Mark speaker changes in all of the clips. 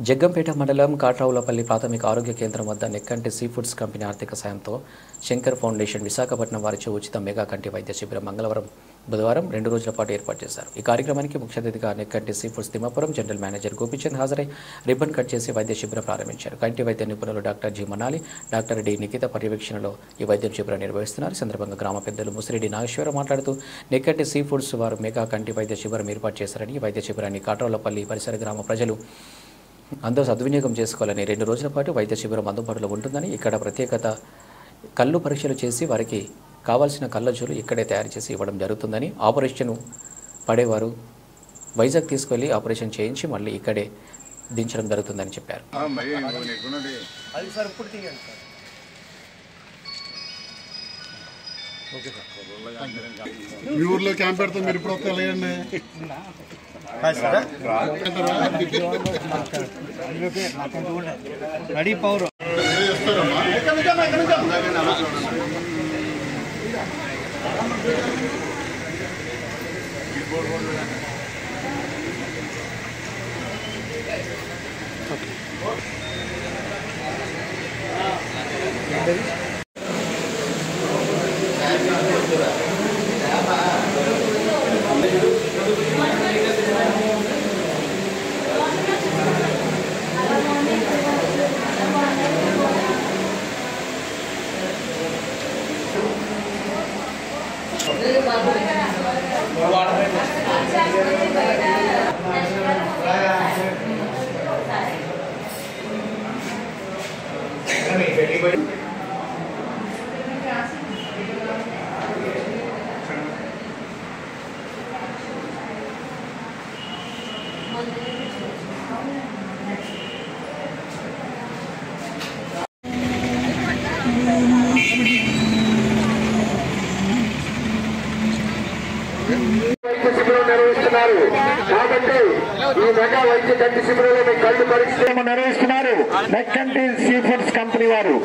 Speaker 1: జగ్గంపేట మండలం కాట్రావులపల్లి ప్రాథమిక ఆరోగ్య కేంద్రం వద్ద నెక్కంటి సీ ఫుడ్స్ కంపెనీ ఆర్థిక సాయంతో శంకర్ ఫౌండేషన్ విశాఖపట్నం వారిచే ఉచిత మెగా కంటి వైద్య శిబిరం బుధవారం 2 రోజుల పాటు ఏర్పాటు చేశారు. ఈ కార్యక్రమానికి ముఖ్య అతిథిగా Nekkanti sea foods Thimmapuram general manager Gopichand హాజరై రిబ్బన్ కట్ చేసి వైద్య శిబిరం ప్రారంభించారు. కంటి వైద్య నిపుణులు doctor G Manali, doctor D Nikhita పర్యవేక్షణలో ఈ వైద్య శిబిరం నిర్వహిస్తున్నారు. ఈ సందర్భంగా గ్రామ పెద్దలు ముసిరెడ్డి నాగేశ్వరరావు మాట్లాడుతూ నెక్కంటి సీ ఫుడ్స్ వారు మెగా కంటి వైద్య శిబిరం ఏర్పాటు చేశారని, ఈ వైద్య శిబిరాన్ని కాట్రావులపల్లి పరిసర గ్రామ ప్రజలు అందరూ సద్వినియోగం చేసుకోవాలని, 2 రోజుల పాటు వైద్య శిబిరం అందుబాటులో ఉంటుందని, ఇక్కడ ప్రత్యేకత కళ్ళు పరీక్షలు చేసి వారికి కావాల్సిన కళ్ళజోలు ఇక్కడే తయారు చేసి ఇవ్వడం జరుగుతుందని, ఆపరేషన్ పడేవారు వైజాగ్ తీసుకెళ్లి ఆపరేషన్ చేయించి మళ్ళీ ఇక్కడే దించడం జరుగుతుందని చెప్పారు.
Speaker 2: మీ ఊర్లో క్యాంప్ పెడితే మీరు ఇప్పుడు వస్తే వెళ్ళండి.
Speaker 3: రెడీ పవర్
Speaker 4: నిర్వహిస్తున్నారు. కాబట్టి ఈ మెగా వైద్య కంటి శిబిరంలో మీ కళ్ళు పరీక్ష నిర్వహిస్తున్నారు నెక్కంటి సీ ఫుడ్స్ కంపెనీ వారు.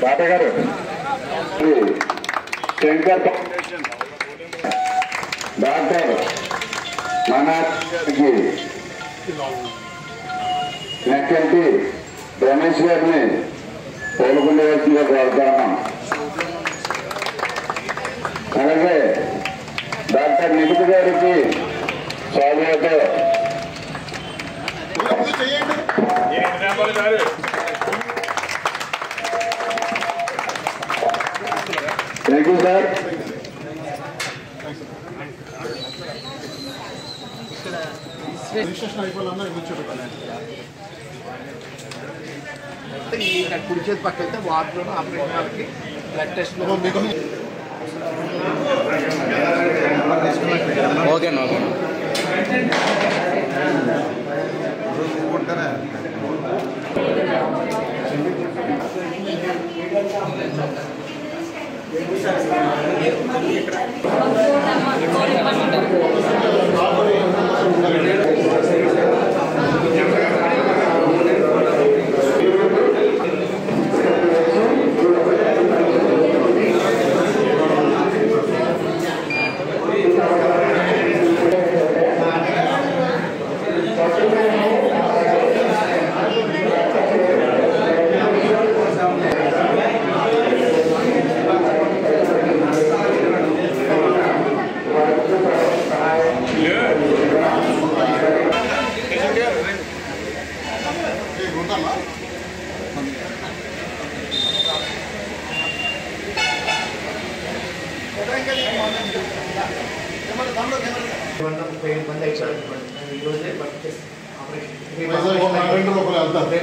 Speaker 4: బాబా గారు శంకర్ ఫౌండేషన్ డాక్టర్ మనాకి నెక్కంటి రమేష్ గారిని తోలుకుండవలసిందిగా కోరుతున్నాం. అలాగే డాక్టర్ నిఖిత గారికి స్వాగతం. Thank you sir.
Speaker 2: రిజిస్ట్రేషన్ అయిపోవాలన్నా
Speaker 3: ఇక్కడ కుడి చేతి పక్క వెళ్తే వార్డులోనూ ఆపరేషన్ వాళ్ళకి బ్లడ్ టెస్ట్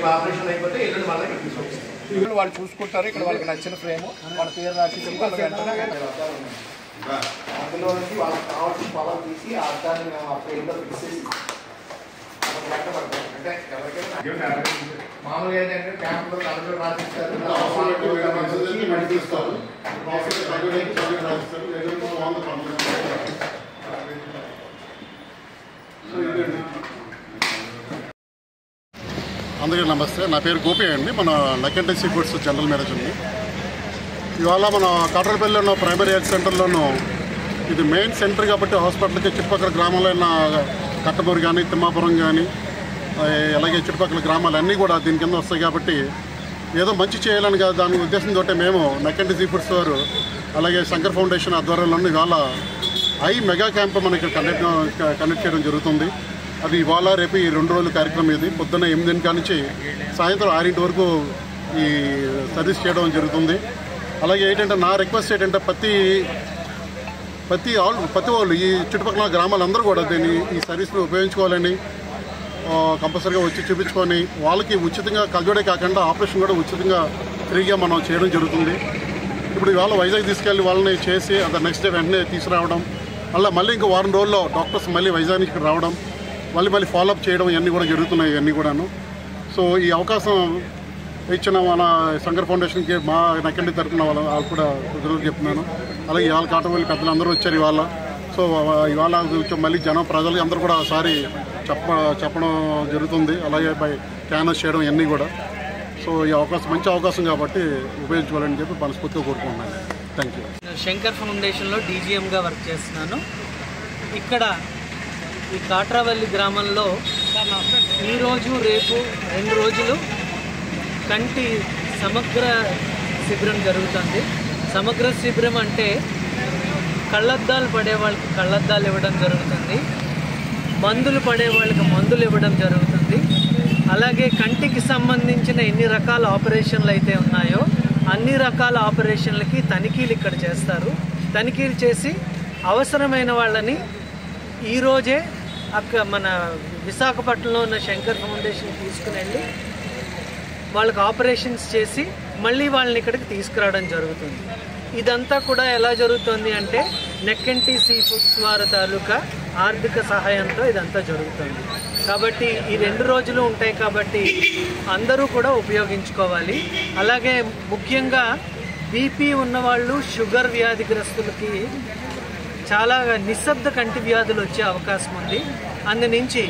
Speaker 3: ఆపరేషన్ అయిపోతే ఎల్లుండి వాళ్ళకి తీసుకొచ్చారు. వాళ్ళు చూసుకుంటారు. ఇక్కడ వాళ్ళకి నచ్చిన ఫ్రేమ్ వాళ్ళ పేరు రాసి అందులో నుంచి వాళ్ళకి కావాల్సిన పొలం తీసి ఆ అర్థాన్ని మేము ఆ ఫ్రేమ్లో ఫిక్స్ చేసి అంటే ఎవరికైనా మామూలుగా ఏంటంటే క్యాంప్లో అందరూ రాసిస్తారు.
Speaker 2: అందరికీ నమస్తే. నా పేరు గోపి అండి. మన నెక్కంటి సీ ఫుడ్స్ జనరల్ మేనేజర్ని. ఇవాళ మన కాట్రపల్లిలో ఉన్న ప్రైమరీ హెల్త్ సెంటర్లోనూ ఇది మెయిన్ సెంటర్ కాబట్టి హాస్పిటల్కి చుట్టుపక్కల గ్రామాల్లో ఉన్న కట్టమూరు కానీ తిమ్మాపురం కానీ అలాగే చుట్టుపక్కల గ్రామాలన్నీ కూడా దీని కింద వస్తాయి కాబట్టి ఏదో మంచి చేయాలని కాదు దాని ఉద్దేశంతో మేము నెక్కంటి సీ ఫుడ్స్ వారు అలాగే శంకర్ ఫౌండేషన్ ఆధ్వర్యంలో ఇవాళ మెగా క్యాంప్ మనకి కండక్ట్ చేయడం జరుగుతుంది. అది ఇవాళ రేపు ఈ 2 రోజుల కార్యక్రమం. ఇది పొద్దున్న 8 కానించి సాయంత్రం 6 వరకు ఈ సర్వీస్ చేయడం జరుగుతుంది. అలాగే ఏంటంటే నా రిక్వెస్ట్ ఏంటంటే ప్రతి వాళ్ళు ఈ చుట్టుపక్కల గ్రామాలందరూ కూడా దీన్ని ఈ సర్వీస్ని ఉపయోగించుకోవాలని కంపల్సరీగా వచ్చి చూపించుకొని వాళ్ళకి ఉచితంగా కలజోడే కాకుండా ఆపరేషన్ కూడా ఉచితంగా ఫ్రీగా మనం చేయడం జరుగుతుంది. ఇప్పుడు ఇవాళ వైజాగ్ తీసుకెళ్ళి వాళ్ళని చేసి అది నెక్స్ట్ డే వెంటనే తీసుకురావడం, మళ్ళీ ఇంకో వారం రోజుల్లో డాక్టర్స్ మళ్ళీ వైజాగ్ నుంచి ఇక్కడ రావడం, మళ్ళీ ఫాలోఅప్ చేయడం ఇవన్నీ కూడా జరుగుతున్నాయి. ఇవన్నీ కూడాను. సో ఈ అవకాశం ఇచ్చిన మన శంకర్ ఫౌండేషన్కి మా నెక్కంటి తరఫున వాళ్ళు కూడా కృతజ్ఞతలు చెప్తున్నాను. అలాగే ఇవాళ కాటపల్లి పెద్దలు అందరూ వచ్చారు ఇవాళ. సో ఇవాళ మళ్ళీ ప్రజలకి అందరూ కూడా ఒకసారి చెప్పడం జరుగుతుంది. అలాగే క్యాన్వస్ చేయడం ఇవన్నీ కూడా. సో ఈ అవకాశం మంచి అవకాశం కాబట్టి ఉపయోగించుకోవాలని చెప్పి మనస్ఫూర్తిగా కోరుకుంటున్నాను. Thank you.
Speaker 5: శంకర్ ఫౌండేషన్లో డీజీఎంగా వర్క్ చేస్తున్నాను. ఇక్కడ ఈ కాట్రవల్లి గ్రామంలో ఈరోజు రేపు 2 రోజులు కంటి సమగ్ర శిబిరం జరుగుతుంది. సమగ్ర శిబిరం అంటే కళ్ళద్దాలు పడే వాళ్ళకి కళ్ళద్దాలు ఇవ్వడం జరుగుతుంది, మందులు పడే వాళ్ళకి మందులు ఇవ్వడం జరుగుతుంది. అలాగే కంటికి సంబంధించిన ఎన్ని రకాల ఆపరేషన్లు అయితే ఉన్నాయో అన్ని రకాల ఆపరేషన్లకి తనిఖీలు ఇక్కడ చేస్తారు. తనిఖీలు చేసి అవసరమైన వాళ్ళని ఈరోజే మన విశాఖపట్నంలో ఉన్న శంకర్ ఫౌండేషన్ తీసుకుని వెళ్ళి వాళ్ళకి ఆపరేషన్స్ చేసి మళ్ళీ వాళ్ళని ఇక్కడికి తీసుకురావడం జరుగుతుంది. ఇదంతా కూడా ఎలా జరుగుతుంది అంటే నెక్కంటి సీ ఫుడ్స్ వారి తాలూకా ఆర్థిక సహాయంతో ఇదంతా జరుగుతుంది. కాబట్టి ఈ 2 రోజులు ఉంటాయి కాబట్టి అందరూ కూడా ఉపయోగించుకోవాలి. అలాగే ముఖ్యంగా బీపీ ఉన్నవాళ్ళు, షుగర్ వ్యాధిగ్రస్తులకి చాలా నిశ్శబ్ద కంటి వ్యాధులు వచ్చే అవకాశం ఉంది. అందునుంచి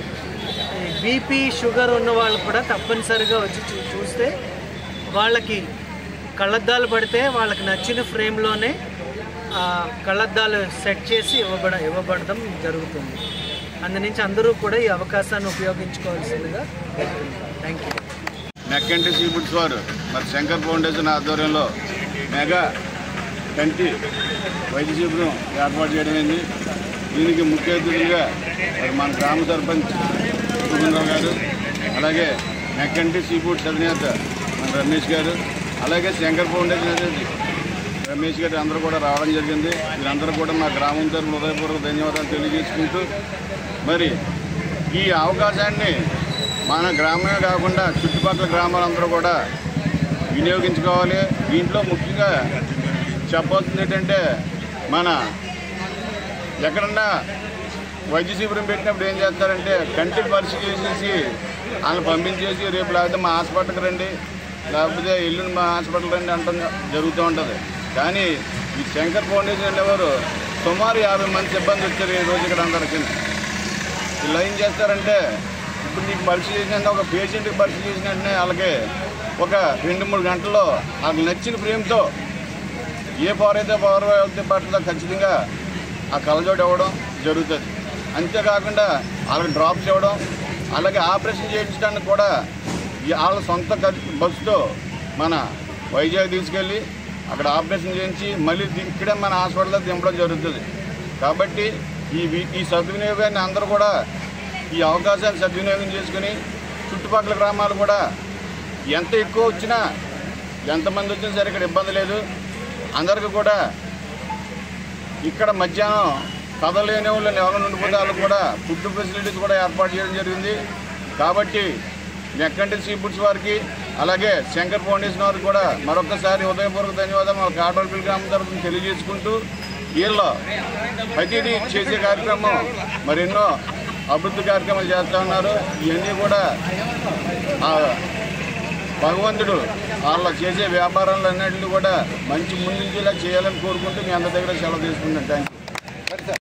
Speaker 5: బీపీ షుగర్ ఉన్న వాళ్ళు కూడా తప్పనిసరిగా వచ్చి చూస్తే వాళ్ళకి కళ్ళద్దాలు పడితే వాళ్ళకి నచ్చిన ఫ్రేమ్లోనే కళ్ళద్దాలు సెట్ చేసి ఇవ్వబడడం జరుగుతుంది. అందునుంచి అందరూ కూడా ఈ అవకాశాన్ని ఉపయోగించుకోవాల్సిందిగా thank you.
Speaker 6: Nekkanti sea foods వారు మరి శంకర్ ఫౌండేషన్ ఆధ్వర్యంలో మెగా కంటి వైద్య శిబిరం ఏర్పాటు చేయడమైంది. దీనికి ముఖ్య అతిథులుగా మరి మన గ్రామ సర్పంచ్ సురేంద్రరావు గారు, అలాగే నెక్కంటి సీ ఫుడ్స్ అధినేత మన రమేష్ గారు, అలాగే శంకర్ ఫౌండేషన్ అధినేత రమేష్ గారు అందరూ కూడా రావడం జరిగింది. వీరందరూ కూడా మా గ్రామం తరఫున హృదయపూర్వక ధన్యవాదాలు తెలియజేసుకుంటూ మరి ఈ అవకాశాన్ని మన గ్రామమే కాకుండా చుట్టుపక్కల గ్రామాలందరూ కూడా వినియోగించుకోవాలి. దీంట్లో ముఖ్యంగా చెప్పాల్సింది ఏంటంటే మన ఎక్కడన్నా వైద్య శిబిరం పెట్టినప్పుడు ఏం చేస్తారంటే కంటికి పరీక్ష చేసేసి వాళ్ళని పంపించేసి రేపు లేకపోతే మా హాస్పిటల్కి రండి, లేకపోతే ఎల్లుండి మా హాస్పిటల్ రండి అంటాం జరుగుతూ ఉంటుంది. కానీ ఈ శంకర్ ఫౌండేషన్ ఎవరు సుమారు 50 మంది సిబ్బంది వచ్చారు ఈ రోజు ఇక్కడ అందరికీ. ఇలా ఏం చేస్తారంటే ఇప్పుడు నీకు పరీక్ష చేసినట్టు ఒక పేషెంట్కి పరీక్ష చేసినట్టునే వాళ్ళకి ఒక 2-3 గంటల్లో వాళ్ళకి నచ్చిన ఫ్రేమ్తో ఏ పవర్ అయితే పవర్ అయితే పట్ల ఖచ్చితంగా ఆ కళ్ళజోడు ఇవ్వడం జరుగుతుంది. అంతేకాకుండా వాళ్ళకి డ్రాప్స్ ఇవ్వడం, అలాగే ఆపరేషన్ చేయించడానికి కూడా వాళ్ళ సొంత బస్సుతో మన వైజాగ్ తీసుకెళ్ళి అక్కడ ఆపరేషన్ చేయించి మళ్ళీ ఇక్కడే మన హాస్పిటల్లో దింపడం జరుగుతుంది. కాబట్టి ఈ సద్వినియోగాన్ని అందరూ కూడా ఈ అవకాశాన్ని సద్వినియోగం చేసుకుని చుట్టుపక్కల గ్రామాలు కూడా ఎంత ఎక్కువ వచ్చినా ఎంతమంది వచ్చినా సరే ఇక్కడ ఇబ్బంది లేదు. అందరికీ కూడా ఇక్కడ మధ్యాహ్నం కదలేని వాళ్ళు ఎవరైనా ఉండిపోతే వాళ్ళకు కూడా ఫుడ్ ఫెసిలిటీస్ కూడా ఏర్పాటు చేయడం జరిగింది. కాబట్టి నెక్కంటి సీ ఫుడ్స్ వారికి అలాగే శంకర్ ఫౌండేషన్ వారికి కూడా మరొకసారి హృదయపూర్వక ధన్యవాదాలు మా కాట్రపల్లి గ్రామం తరఫున తెలియజేసుకుంటూ వీళ్ళ ప్రతిదీ చేసే కార్యక్రమం మరెన్నో అభివృద్ధి కార్యక్రమాలు చేస్తూ ఉన్నారు. ఇవన్నీ కూడా భగవంతుడు వాళ్ళ చేసే వ్యాపారాలన్నింటినీ కూడా మంచి ముందుంచేలా చేయాలని కోరుకుంటూ మీ అందరి దగ్గర సెలవు తీసుకుంటాను. Thank you.